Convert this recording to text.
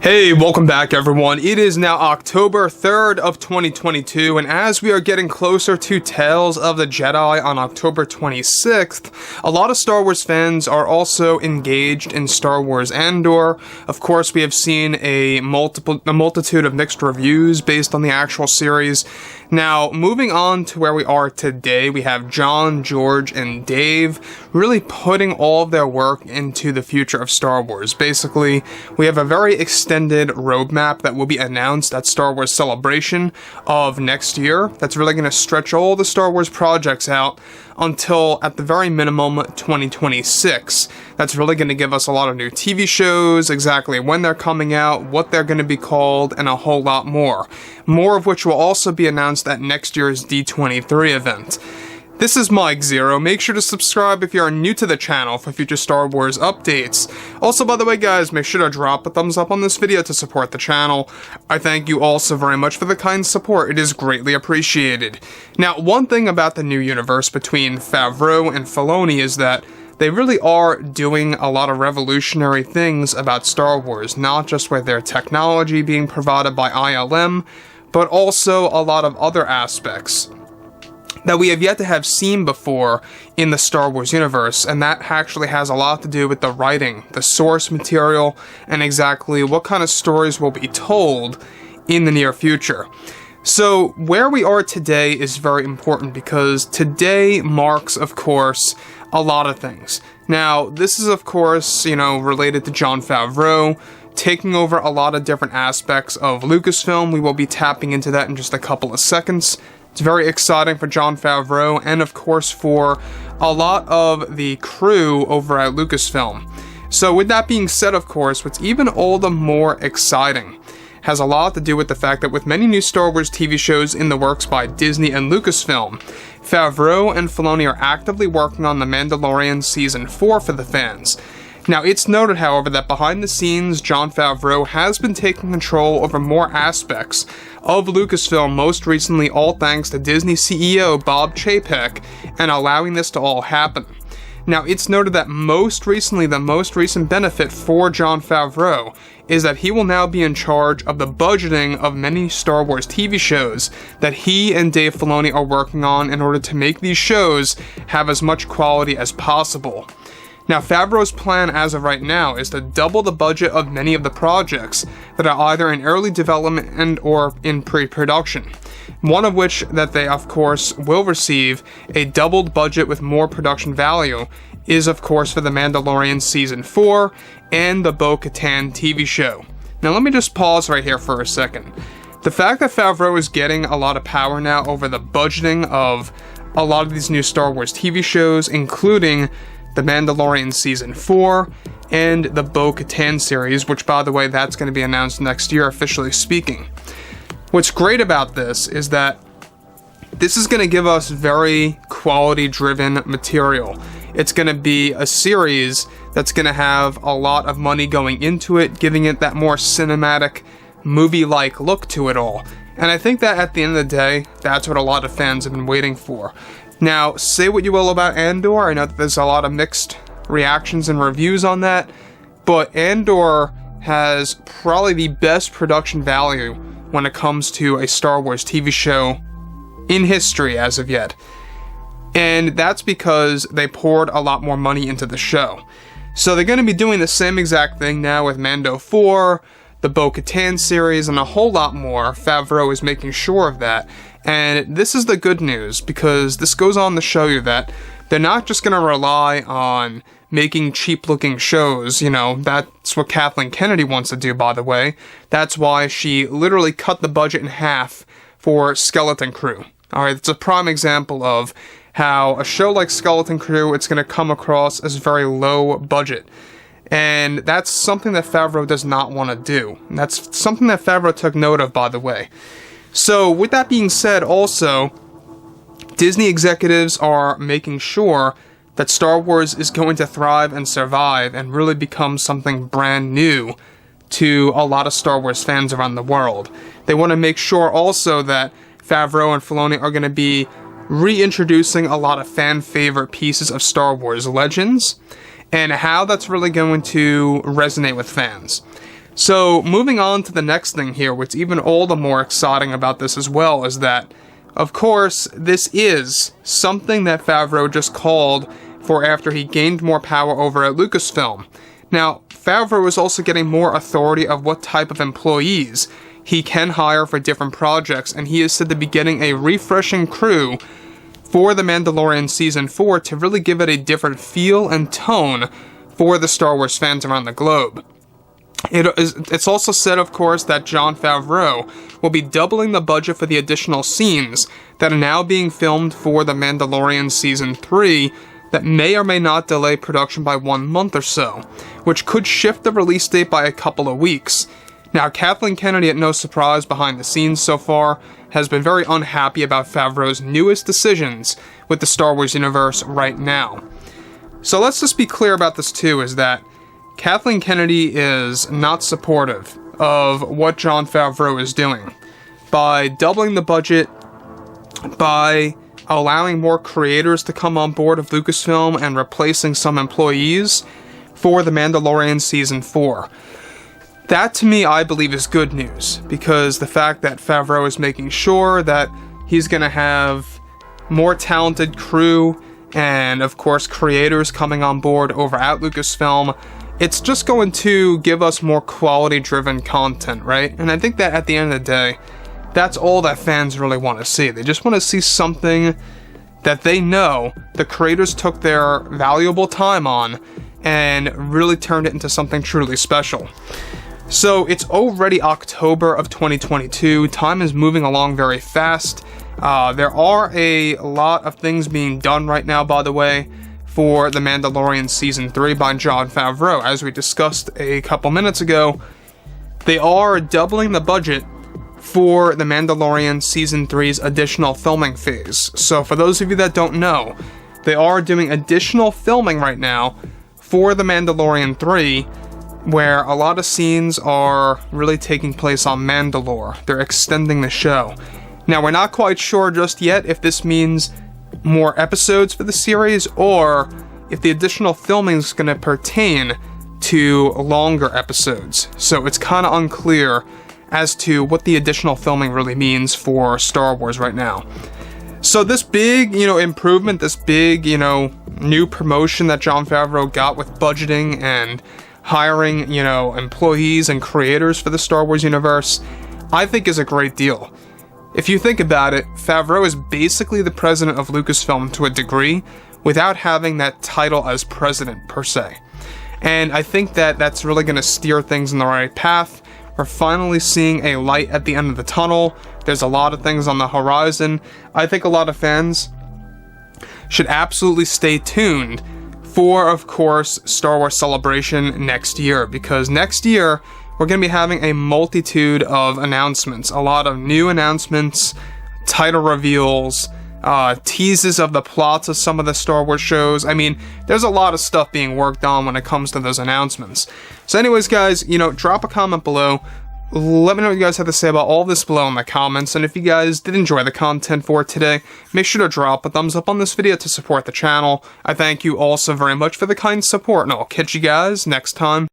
Hey, welcome back everyone. It is now October 3rd of 2022, and as we are getting closer to Tales of the Jedi on October 26th, a lot of Star Wars fans are also engaged in Star Wars Andor. Of course, we have seen a multitude of mixed reviews based on the actual series. Now, moving on to where we are today, we have John, George, and Dave really putting all of their work into the future of Star Wars. Basically, we have a very extended roadmap that will be announced at Star Wars Celebration of next year. That's really going to stretch all the Star Wars projects out until, at the very minimum, 2026. That's really going to give us a lot of new TV shows, exactly when they're coming out, what they're going to be called, and a whole lot more. More of which will also be announced at next year's D23 event. This is Mike Zero. Make sure to subscribe if you are new to the channel for future Star Wars updates. Also, by the way guys, make sure to drop a thumbs up on this video to support the channel. I thank you all so very much for the kind support. It is greatly appreciated. Now, one thing about the new universe between Favreau and Filoni is that they really are doing a lot of revolutionary things about Star Wars, not just with their technology being provided by ILM, but also a lot of other aspects that we have yet to have seen before in the Star Wars universe, and that actually has a lot to do with the writing, the source material, and exactly what kind of stories will be told in the near future. So, where we are today is very important because today marks, of course, a lot of things. Now, this is, of course, related to Jon Favreau taking over a lot of different aspects of Lucasfilm. We will be tapping into that in just a couple of seconds. It's very exciting for Jon Favreau and, of course, for a lot of the crew over at Lucasfilm. So with that being said, of course, what's even all the more exciting has a lot to do with the fact that with many new Star Wars TV shows in the works by Disney and Lucasfilm, Favreau and Filoni are actively working on The Mandalorian Season 4 for the fans. Now, it's noted, however, that behind the scenes, Jon Favreau has been taking control over more aspects of Lucasfilm, most recently all thanks to Disney CEO Bob Chapek, and allowing this to all happen. Now, it's noted that most recently, the most recent benefit for Jon Favreau is that he will now be in charge of the budgeting of many Star Wars TV shows that he and Dave Filoni are working on in order to make these shows have as much quality as possible. Now, Favreau's plan as of right now is to double the budget of many of the projects that are either in early development and or in pre-production. One of which that they, of course, will receive a doubled budget with more production value is, of course, for The Mandalorian Season 4 and the Bo-Katan TV show. Now, let me just pause right here for a second. The fact that Favreau is getting a lot of power now over the budgeting of a lot of these new Star Wars TV shows, including The Mandalorian Season 4, and the Bo-Katan series, which, by the way, that's going to be announced next year, officially speaking. What's great about this is that this is going to give us very quality-driven material. It's going to be a series that's going to have a lot of money going into it, giving it that more cinematic, movie-like look to it all. And I think that at the end of the day, that's what a lot of fans have been waiting for. Now, say what you will about Andor, I know that there's a lot of mixed reactions and reviews on that, but Andor has probably the best production value when it comes to a Star Wars TV show in history as of yet. And that's because they poured a lot more money into the show. So they're going to be doing the same exact thing now with Mando 4, the Bo-Katan series, and a whole lot more. Favreau is making sure of that. And this is the good news, because this goes on to show you that they're not just going to rely on making cheap-looking shows. That's what Kathleen Kennedy wants to do, by the way. That's why she literally cut the budget in half for Skeleton Crew. Alright, it's a prime example of how a show like Skeleton Crew, it's going to come across as very low budget. And that's something that Favreau does not want to do. And that's something that Favreau took note of, by the way. So, with that being said, also, Disney executives are making sure that Star Wars is going to thrive and survive and really become something brand new to a lot of Star Wars fans around the world. They want to make sure also that Favreau and Filoni are going to be reintroducing a lot of fan-favorite pieces of Star Wars legends, and how that's really going to resonate with fans. So, moving on to the next thing here, what's even all the more exciting about this as well is that, of course, this is something that Favreau just called for after he gained more power over at Lucasfilm. Now, Favreau is also getting more authority of what type of employees he can hire for different projects, and he is said to be getting a refreshing crew for The Mandalorian Season 4 to really give it a different feel and tone for the Star Wars fans around the globe. It's also said, of course, that Jon Favreau will be doubling the budget for the additional scenes that are now being filmed for The Mandalorian Season 3 that may or may not delay production by 1 month or so, which could shift the release date by a couple of weeks. Now, Kathleen Kennedy, at no surprise behind the scenes so far, has been very unhappy about Favreau's newest decisions with the Star Wars universe right now. So let's just be clear about this too, is that Kathleen Kennedy is not supportive of what Jon Favreau is doing. By doubling the budget, by allowing more creators to come on board of Lucasfilm and replacing some employees for The Mandalorian Season 4. That, to me, I believe is good news, because the fact that Favreau is making sure that he's going to have more talented crew and, of course, creators coming on board over at Lucasfilm, it's just going to give us more quality-driven content, right? And I think that at the end of the day, that's all that fans really want to see. They just want to see something that they know the creators took their valuable time on and really turned it into something truly special. So it's already October of 2022. Time is moving along very fast. There are a lot of things being done right now, by the way, for The Mandalorian Season 3 by Jon Favreau. As we discussed a couple minutes ago, they are doubling the budget for The Mandalorian Season 3's additional filming phase. So for those of you that don't know, they are doing additional filming right now for The Mandalorian 3, where a lot of scenes are really taking place on Mandalore. They're extending the show. Now, we're not quite sure just yet if this means more episodes for the series, or if the additional filming is going to pertain to longer episodes. So it's kind of unclear as to what the additional filming really means for Star Wars right now. So this big, improvement, this big, new promotion that Jon Favreau got with budgeting and hiring, employees and creators for the Star Wars universe, I think is a great deal. If you think about it, Favreau is basically the president of Lucasfilm to a degree, without having that title as president per se. And I think that that's really going to steer things in the right path. We're finally seeing a light at the end of the tunnel. There's a lot of things on the horizon. I think a lot of fans should absolutely stay tuned for, of course, Star Wars Celebration next year, because next year we're going to be having a multitude of announcements, a lot of new announcements, title reveals, teases of the plots of some of the Star Wars shows. I mean, there's a lot of stuff being worked on when it comes to those announcements. So anyways, guys, drop a comment below. Let me know what you guys have to say about all this below in the comments, and if you guys did enjoy the content for today, make sure to drop a thumbs up on this video to support the channel. I thank you all so very much for the kind support, and I'll catch you guys next time.